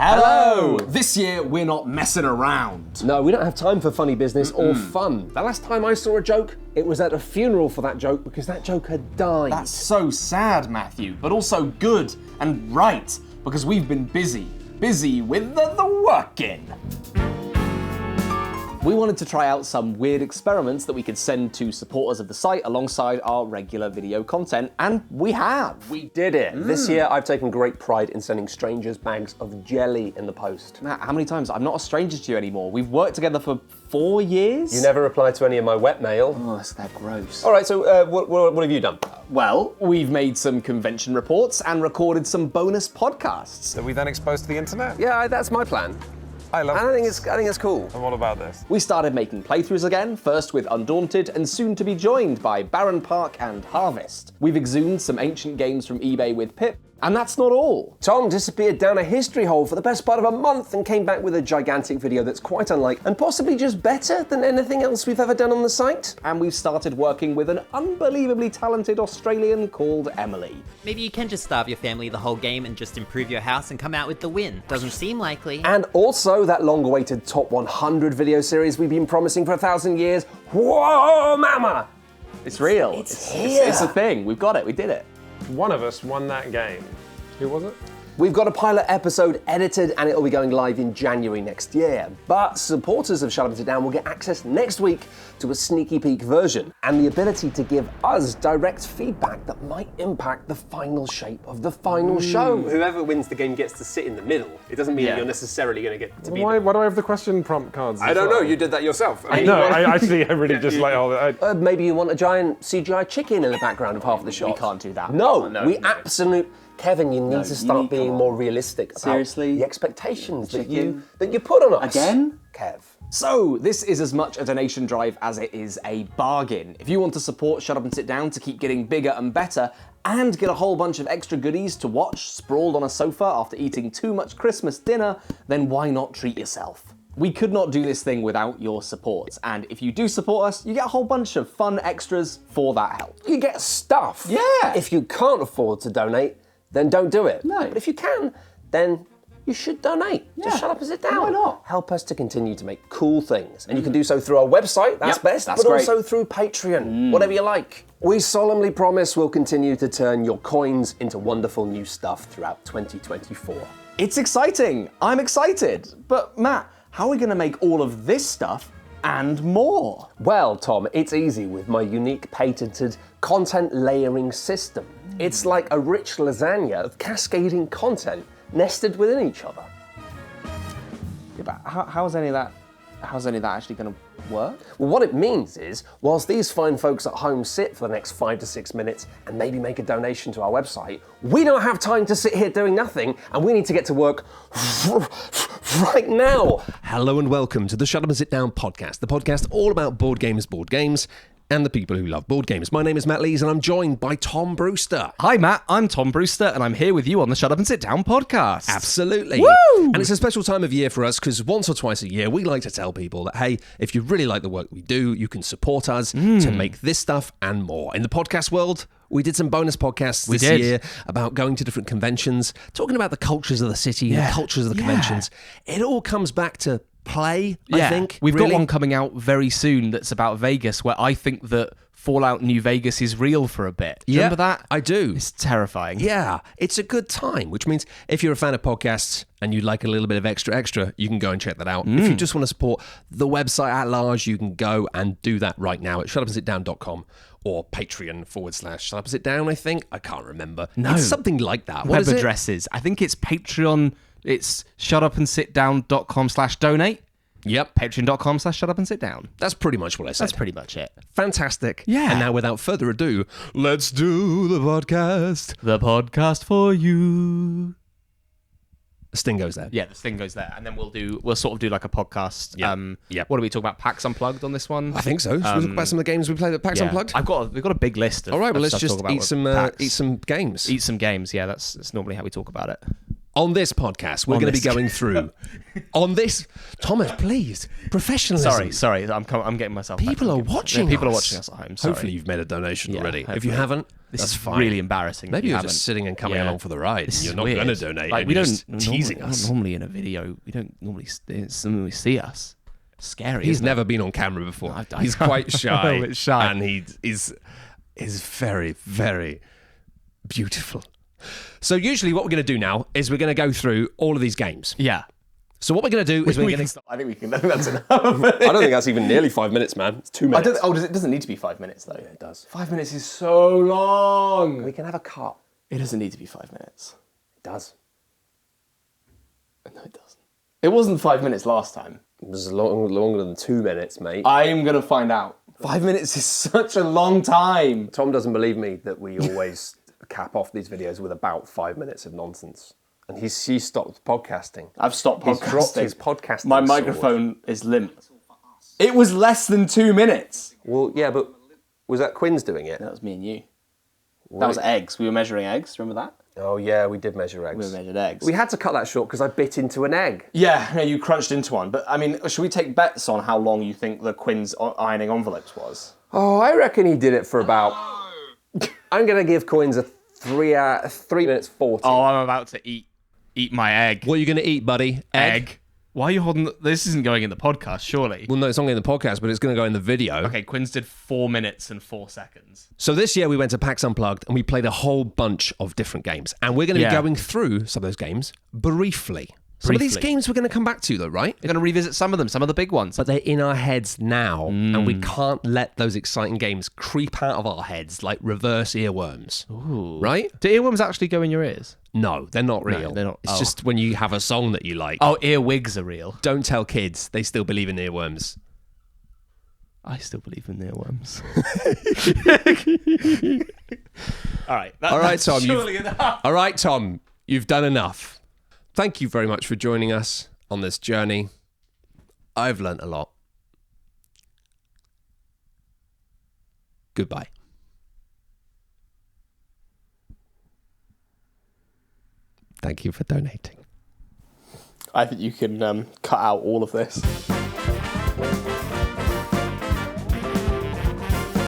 Hello! This year, we're not messing around. No, we don't have time for funny business or fun. The last time I saw a joke, it was at a funeral for that joke because that joke had died. That's so sad, Matthew, but also good and right, because we've been busy with the working. We wanted to try out some weird experiments that we could send to supporters of the site alongside our regular video content, and we have. We did it. This year, I've taken great pride in sending strangers bags of jelly in the post. Matt, how many times? I'm not a stranger to you anymore. We've worked together for 4 years. You never replied to any of my wet mail. Oh, they're gross. All right, so what have you done? Well, we've made some convention reports and recorded some bonus podcasts. That we then exposed to the internet? Yeah, that's my plan. I think it's cool. And what about this? We started making playthroughs again, first with Undaunted and soon to be joined by Baron Park and Harvest. We've exhumed some ancient games from eBay with Pip, and that's not all. Tom disappeared down a history hole for the best part of a month and came back with a gigantic video that's quite unlike and possibly just better than anything else we've ever done on the site. And we've started working with an unbelievably talented Australian called Emily. Maybe you can just starve your family the whole game and just improve your house and come out with the win. Doesn't seem likely. And also that long-awaited Top 100 video series we've been promising for 1,000 years. Whoa, mama! It's real. It's here. It's a thing. We've got it. We did it. One of us won that game. Who was it? We've got a pilot episode edited and it'll be going live in January next year. But supporters of Shut Up and Sit Down will get access next week to a sneaky peek version and the ability to give us direct feedback that might impact the final shape of the final show. Whoever wins the game gets to sit in the middle. It doesn't mean you're necessarily going to get to be Why do I have the question prompt cards? I don't know, you did that yourself. I really just like... maybe you want a giant CGI chicken in the background of half of the shot. We can't do that. No, absolutely... Kevin, you need to start being more realistic about Seriously? the expectations that you put on us. Again? Kev. So, this is as much a donation drive as it is a bargain. If you want to support Shut Up and Sit Down to keep getting bigger and better, and get a whole bunch of extra goodies to watch sprawled on a sofa after eating too much Christmas dinner, then why not treat yourself? We could not do this thing without your support, and if you do support us, you get a whole bunch of fun extras for that help. You get stuff. Yeah. If you can't afford to donate, then don't do it. No. But if you can, then you should donate. Yeah. Just shut up and sit down. Why not? Help us to continue to make cool things. And you can do so through our website, that's best, that's but great. also through Patreon, whatever you like. We solemnly promise we'll continue to turn your coins into wonderful new stuff throughout 2024. It's exciting. I'm excited. But Matt, how are we going to make all of this stuff and more? Well, Tom, it's easy with my unique patented content layering system. It's like a rich lasagna of cascading content nested within each other. Yeah, but how's any of that actually going to work? Well, what it means is, whilst these fine folks at home sit for the next 5 to 6 minutes and maybe make a donation to our website, we don't have time to sit here doing nothing, and we need to get to work right now. Hello and welcome to the Shut Up and Sit Down podcast, the podcast all about board games, and the people who love board games. My name is Matt Lees and I'm joined by Tom Brewster. Hi Matt, I'm Tom Brewster and I'm here with you on the Shut Up and Sit Down podcast. Absolutely. Woo! And it's a special time of year for us because once or twice a year we like to tell people that, hey, if you really like the work we do, you can support us to make this stuff and more. In the podcast world, we did some bonus podcasts this year about going to different conventions, talking about the cultures of the city, the cultures of the conventions. It all comes back to play, I think. We've got one coming out very soon that's about Vegas, where I think that Fallout New Vegas is real for a bit. Do you remember that? I do. It's terrifying. Yeah, it's a good time, which means if you're a fan of podcasts and you like a little bit of extra, you can go and check that out. If you just want to support the website at large, you can go and do that right now at shutupandsitdown.com or Patreon/shutupandsitdown, I think. I can't remember. No. It's something like that. Web addresses. I think it's Patreon. It's shutupandsitdown.com/donate. Yep. Patreon.com/shutupandsitdown. That's pretty much what I said. That's pretty much it. Fantastic. Yeah. And now, without further ado, let's do the podcast. The podcast for you. The sting goes there. Yeah, the thing goes there, and then we'll sort of do like a podcast. Yep. What do we talk about? PAX Unplugged on this one? I think so. Should we talk about some of the games we played at PAX Unplugged? We've got a big list. All right, well, let's stuff to just talk about eat with some PAX. games. Eat some games. Yeah, that's normally how we talk about it. On this podcast, we're going to be going through. On this, Thomas, please, professionalism. Sorry, I'm getting myself. People are watching. People are watching us at home. Sorry. Hopefully, you've made a donation already. If hopefully. you haven't, This that's is fine. really embarrassing. Maybe you you're haven't. just sitting and coming along for the ride. This You're is not weird. going to donate. Like, and we you're don't just teasing us. normally in a video. We don't normally normally see us. Scary. He's isn't never been on camera before. No, He's quite shy. A bit shy. And he is very, very beautiful. So usually what we're going to do now is we're going to go through all of these games. it? Yeah. So what we're going to do is we're going to... I think we can. I think that's enough. I don't think that's even nearly 5 minutes, man. It's 2 minutes. It doesn't need to be 5 minutes though. It does. 5 minutes is so long. We can have a cut. It doesn't need to be 5 minutes. It does. No, it doesn't. It wasn't 5 minutes last time. It was longer than 2 minutes, mate. I'm gonna find out. 5 minutes is such a long time. Tom doesn't believe me that we always cap off these videos with about 5 minutes of nonsense. And he stopped podcasting. I've stopped He's podcasting. dropped his podcasting My sword. microphone is limp. It was less than 2 minutes. Well, yeah, but was that Quinn's doing it? That was me and you. That was eggs. We were measuring eggs. Remember that? Oh, yeah, we did measure eggs. We measured eggs. We had to cut that short because I bit into an egg. Yeah, no, you crunched into one. But I mean, should we take bets on how long you think the Quinn's ironing envelopes was? Oh, I reckon he did it for about... I'm going to give Coins a 3 minutes 40. Oh, I'm about to eat my egg. What are you going to eat, buddy? Egg. Why are you holding? This isn't going in the podcast, surely. Well, no, it's not in the podcast, but it's going to go in the video. Okay, Quinn's did 4 minutes and 4 seconds. So this year we went to PAX Unplugged and we played a whole bunch of different games. And we're going to be going through some of those games briefly. Some of these games we're going to come back to, though, right? We're going to revisit some of them, some of the big ones. But they're in our heads now, and we can't let those exciting games creep out of our heads like reverse earworms. Ooh. Right? Do earworms actually go in your ears? No, they're not real. they're not. It's Oh. just when you have a song that you like. Oh, earwigs are real. Don't tell kids. They still believe in earworms. I still believe in earworms. All right. All right, Tom. Surely enough. All right, Tom. You've done enough. Thank you very much for joining us on this journey. I've learnt a lot. Goodbye. Thank you for donating. I think you can cut out all of this.